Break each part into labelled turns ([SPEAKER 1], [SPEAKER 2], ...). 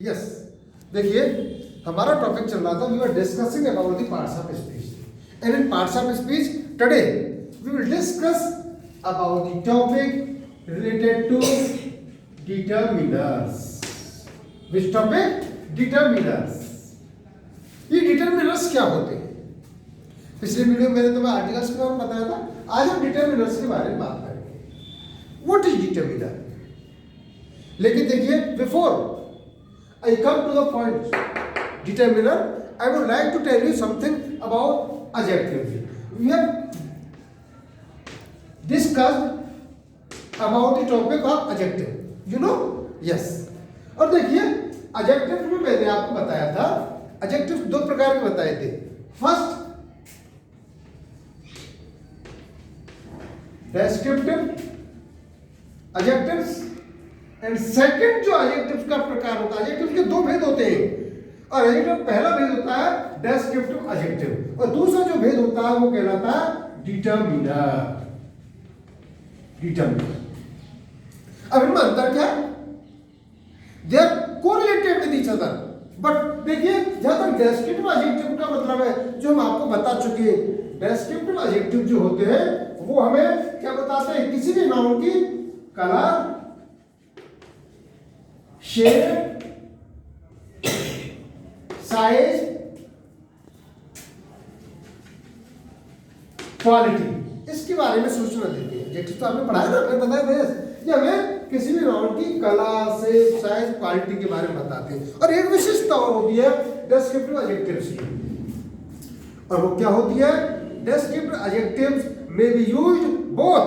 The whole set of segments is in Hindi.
[SPEAKER 1] यस, देखिए हमारा टॉपिक चल रहा था, we were discussing about the parts of speech and in parts of speech today we will discuss about the topic related to determiners. Which topic? Determiners. ये डिटरमिनर्स क्या होते हैं? पिछले वीडियो में मैंने तुम्हें आर्टिकल्स के बारे में बताया था, आज हम डिटरमिनर्स के बारे में बात करेंगे। What is determiner? लेकिन देखिए, before I come to the point, determiner, I would like to tell you something about adjectives. We have discussed about the topic of adjective. You know? Yes. और देखिए, adjective में मैंने आपको बताया था, adjectives दो प्रकार के बताए थे. First, descriptive adjectives. And second जो एडजेक्टिव का प्रकार होता है, एडजेक्टिव के दो भेद होते हैं, और एडजेक्टिव पहला भेद होता है डेस्क्रिप्टिव एडजेक्टिव, और दूसरा जो भेद होता है वो कहलाता है डिटरमिनर। डिटरमिनर। अब इनमें अंतर क्या है? They are correlated with each other, but देखिए जहां तक डेस्क्रिप्टिव एडजेक्टिव का मतलब है, जो हम आपको बता चुके हैं, डेस्क्रिप्टिव एडजेक्टिव जो होते हैं वो हमें क्या बताते हैं? किसी भी नाउन की कलर, शेप, साइज, क्वालिटी, इसके बारे में सूचना देती है। एडजेक्टिव तो आपने पढ़ा है ना, मैं बताया था, ये हमें किसी भी नाउन की कला, शेप, साइज, क्वालिटी के बारे में बताते हैं। और एक विशेषता और होती है डिस्क्रिप्टिव एडजेक्टिव्स की, और वो क्या होती है? Descriptive adjectives may be used both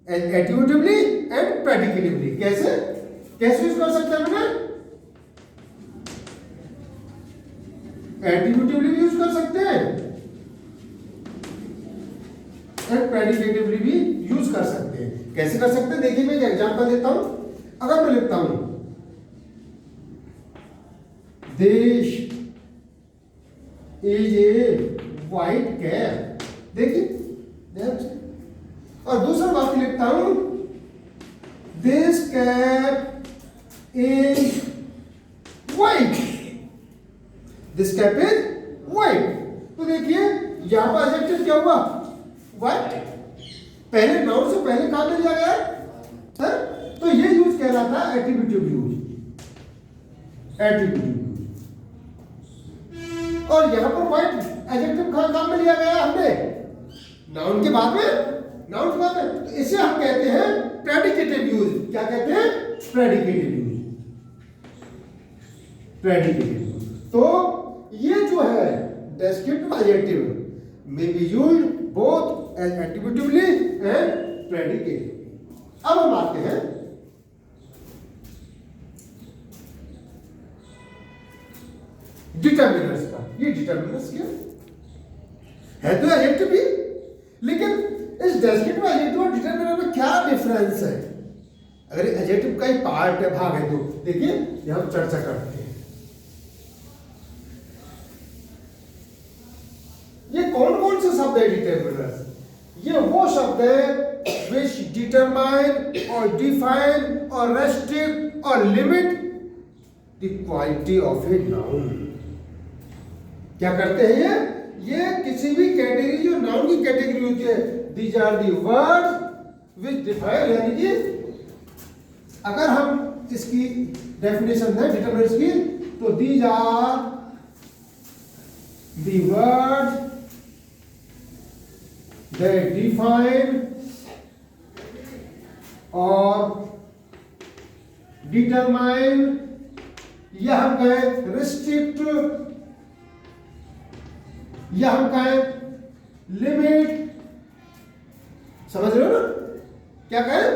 [SPEAKER 1] attributively and predicatively. कैसे यूज कर सकते हैं? हमें एट्रिब्यूटिवली भी यूज कर सकते हैं और प्रेडिकेटिवली भी यूज कर सकते हैं। कैसे कर सकते हैं? देखिए मैं एक एग्जांपल देता हूं। अगर मैं लिखता हूं देश इज ए व्हाइट कैट, देखिए, और दूसरा वाक्य लिखता हूं this cat is white. This cap is white. तो देखिए यहां पर एडजेक्टिव क्या हुआ? white. पहले नाउन से पहले कहां पे लिया गया है? तो ये यूज कह रहा था एट्रिब्यूटिव यूज, एट्रिब्यूटिव यूज। और यहां पर white एडजेक्टिव कहां पे लिया गया हमने? नाउन के बाद में, नाउन के बाद में। तो इसे हम कहते हैं प्रेडिकेटिव यूज। क्या कहते हैं? Predicative use, predicative. तो ये जो है descriptive adjective may be used both as attributively and predicatively. अब हम आते हैं डिटरमिनर्स का। ये डिटरमिनर्स क्या है? तो एडजेक्टिव भी, लेकिन इस डेस्क्रिप्टिव एडजेक्टिव और डिटरमिनर में क्या डिफरेंस है? अगर एडजेक्टिव का ही पार्ट है, भाग है, तो देखिए यहां हम चर्चा करते हैं। ये कौन कौन से शब्द है डिटरमिनर्स? ये वो शब्द है which determine और define और restrict और limit the quality of a noun। क्या करते हैं ये किसी भी कैटेगरी, जो नाउन की कैटेगरी होती है, these are the words which define, यानी कि अगर हम इसकी डेफिनेशन दें डिटरमिनर्स की, तो these are the words that define or determine, या हम कहें restrict, या हम कहें limit। समझ रहे हो ना? क्या कहें?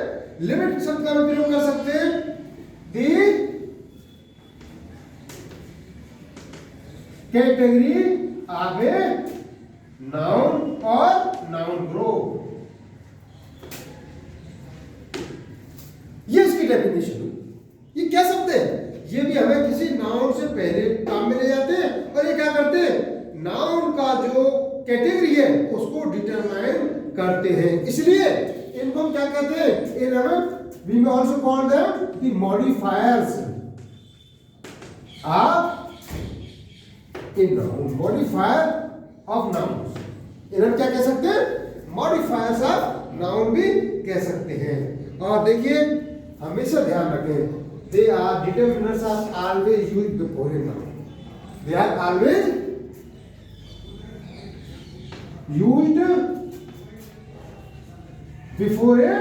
[SPEAKER 1] लिमिट शब्द का प्रयोग कर सकते हैं दी कैटेगरी ऑफ ए नाउन और नाउन ग्रुप। ये इसकी डेफिनेशन है। ये क्या शब्द है? ये भी हमें किसी नाउन से पहले काम में ले जाते हैं, और ये क्या करते हैं? नाउन का जो कैटेगरी है उसको डिटरमाइन करते हैं। इसलिए इनको हम क्या कहते हैं? इन हमें we may also call them the modifiers. Of in noun, modifier of noun. इन्हें क्या कह सकते हैं? मॉडिफायर्स ऑफ नाउन भी कह सकते हैं। और देखिए हमेशा ध्यान रखें, they are determiners are always used before a noun. They are always used before a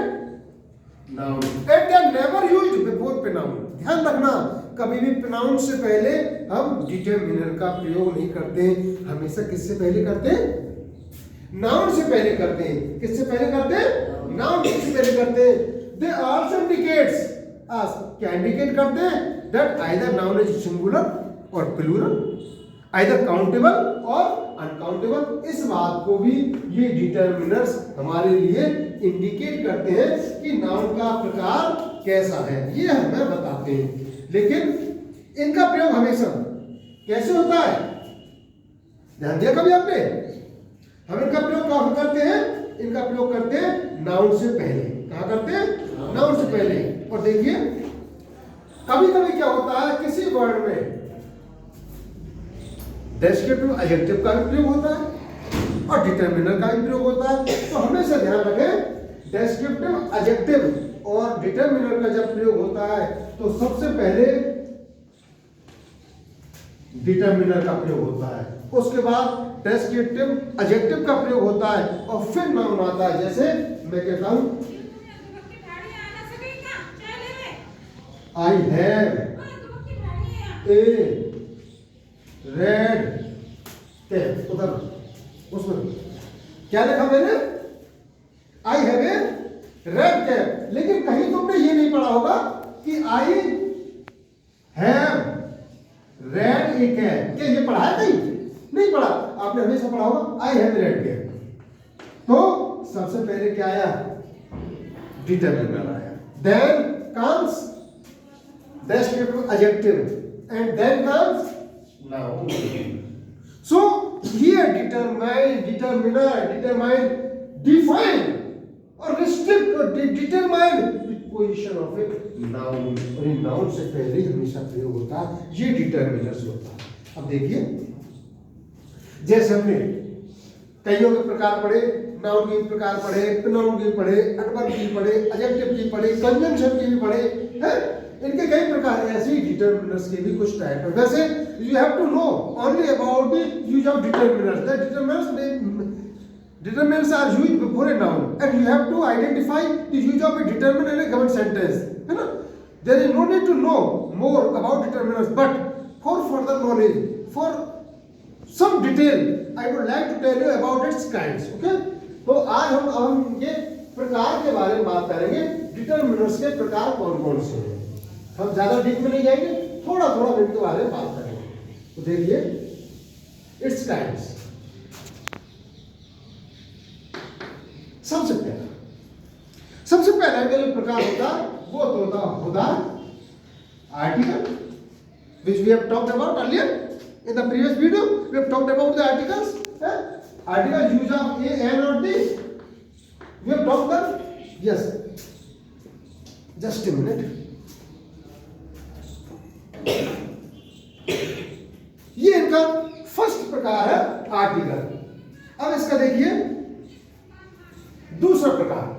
[SPEAKER 1] noun and they are never used before pronoun. ध्यान रखना, कभी भी प्रोनाउन से पहले हम डिटरमिनर का प्रयोग नहीं करते, हमेशा किससे पहले करते हैं? नाउन से पहले करते हैं। किससे पहले करते हैं? नाउन से पहले करते हैं। दे आल्सो इंडिकेट्स अस, क्या इंडिकेट करते हैं? That either noun is singular और प्लूरल, आइदर काउंटेबल और अनकाउंटेबल। इस बात को भी ये डिटरमिनर्स हमारे लिए इंडिकेट करते हैं कि नाउन का प्रकार कैसा है, ये हमें बताते हैं। लेकिन इनका प्रयोग हमेशा कैसे होता है? ध्यान दिया कभी आपने? हम इनका प्रयोग कहाँ करते हैं? इनका प्रयोग करते हैं नाउन से पहले। कहाँ करते हैं? नाउन से पहले। और देखिए कभी कभी क्या होता है, किसी वर्ड में डेस्क्रिप्टिव एडजेक्टिव का भी प्रयोग होता है और डिटरमिनर का भी प्रयोग होता है। तो हमेशा ध्यान रखें, डेस्क्रिप्टिव एडजेक्टिव और डिटरमिनर का जब प्रयोग होता है तो सबसे पहले डिटरमिनर का प्रयोग होता है, उसके बाद डेस्क्रिप्टिव एडजेक्टिव का प्रयोग होता है और फिर नाउन आता है। जैसे मैं कहता हूं I have a red cap. उधर उसमें क्या लिखा मैंने? I have a red cap. लेकिन कहीं तुमने ये नहीं पढ़ा होगा कि I have read A cap. क्या ये पढ़ा है? कहीं नहीं पढ़ा। आपने हमेशा पढ़ा होगा आई हैव रेड कैप। तो सबसे पहले क्या आया? डिटरमिनर आया। Then comes descriptive adjective and then comes noun. So here determine, define or restrict or determine the position of a noun। और इन नाउन से पहले हमेशा प्रयोग होता है, ये डिटरमिनर्स होता है। अब देखिए जैसे हमने कईयों के प्रकार पढ़े, नाउन के प्रकार पढ़े, प्रोनाउन के पढ़े, एडवर्ब की पढ़े, एडजेक्टिव की पढ़े, कंजंक्शन की भी पढ़े हैं। इनके कई प्रकार हैं, ऐसे ही डिटरमिनर्स के भी कुछ टाइप है। वैसे you have to know only about the use of determiners. The determiners are used before a noun and you have to identify the use of a determiner in a given sentence, है ना। There is no need to know more about determiners, but for further knowledge, for some detail I would like to tell you about its kinds. Okay, तो आज हम ये प्रकार के बारे में बात करेंगे, डिटरमिनर्स के प्रकार कौन कौन से हैं। हम ज्यादा डीप में नहीं जाएंगे, थोड़ा थोड़ा इनके बारे में बात करेंगे। तो देखिए इट्स काइंड्स। सबसे पहला जो प्रकार होता वो तो होता article, which we have talked about earlier in the previous video. We have talked about the articles. Articles use of a, an or the. We have talked that. Yes. Just a minute. ये इनका फर्स्ट प्रकार है आर्टिकल। अब इसका देखिए दूसरा प्रकार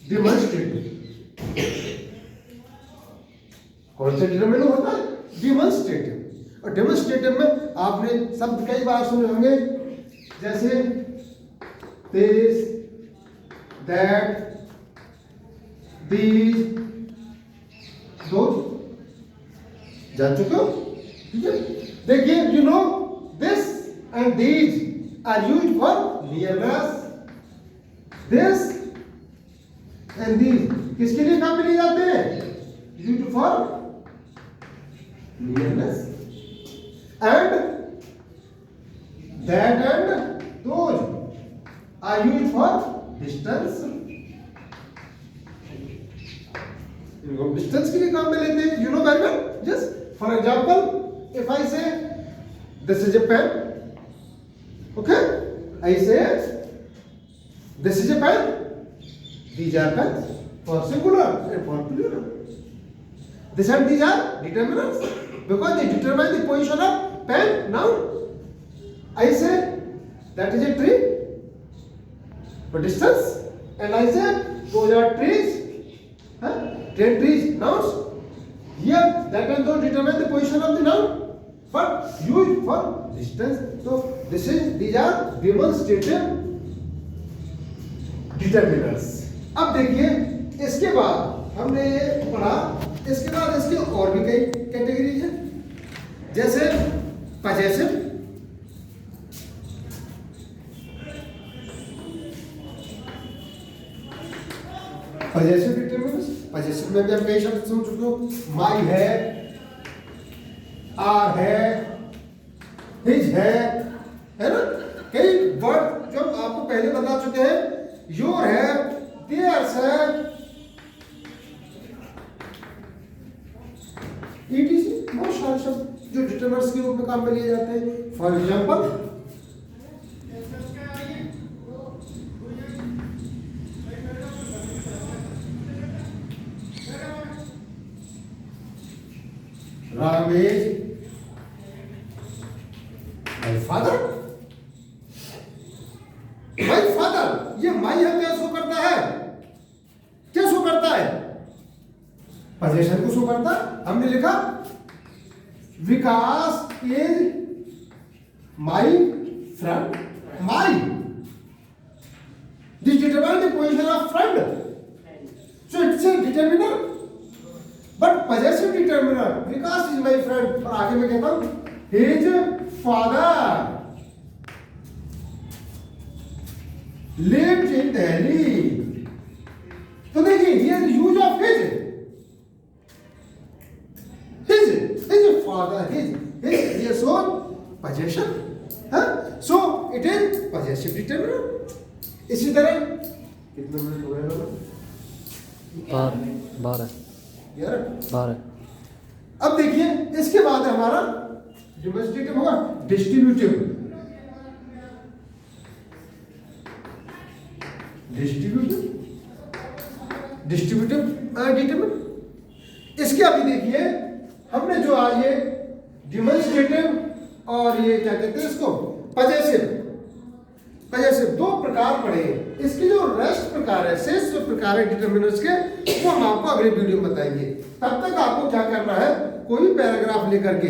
[SPEAKER 1] डिमॉन्स्ट्रेटिव। कौन से डिटरमिनर होता है? डिमॉन्स्ट्रेटिव। और डेमोन्स्ट्रेटिव में आपने शब्द कई बार सुने होंगे, जैसे दिस, दैट, these, those, जान चुके हो? ठीक है, देखिए you know this and these are used for nearness. This and these किसके लिए काम में लिए जाते हैं? Used for nearness, and that and those are used for distance. इनको डिस्टेंस के लिए काम में लेते हैं, you know very well. Just for example if I say this is a pen, okay, I say this is a pen, these are pens for singular and for plural. This and these are determinants because they determine the position of pen. Noun. I say that is a tree for distance, and I say those are trees. 10 trees, nouns. Here that and those determine the position of the noun, but used for distance. So these are demonstrative determinants. अब देखिए इसके बाद हमने ये पढ़ा, इसके बाद इसके और भी कई कैटेगरीज हैं, जैसे पजेसिव, पजेसिव डिटरमिनेंट्स। पजेसिव में भी हम कई शब्द सुन चुके हो, माई है, आर है, हिज है ना, कई वर्ड जो आपको पहले बता चुके हैं, योर है, देयर्स है, ईटीसी, बहुत सारे शब्द जो डिटरमिनेंट्स के रूप में काम में लिए जाते हैं। For example Ram is my father. My father, ये माई है क्या शो करता है? क्या शो करता है? पोजीशन को शो करता है। हमने लिखा Vikas is my friend. My this determine the position of friend, so it's a determiner. But possessive determiner, Vikas is my friend, और आगे मैं कहता हूं his father lived in Delhi. तो देखिए here use of his father, his ये so possession, so it is possessive determiner. इसी तरह कितने मिनट हो गए?
[SPEAKER 2] 12।
[SPEAKER 1] अब देखिए इसके बाद हमारा डेमोंस्ट्रेटिव होगा डिस्ट्रीब्यूटिव। डिटरमिनेंट, इसके अभी देखिए हमने जो आज ये डेमोंस्ट्रेटिव और ये क्या कहते हैं इसको पजेसिव दो प्रकार पढ़े। इसके जो रेस्ट प्रकार है, शेष जो प्रकार है डिटरमिनेंट्स के, वो हम आपको अगले वीडियो में बताएंगे। तब तक आपको क्या करना है, कोई पैराग्राफ लेकर के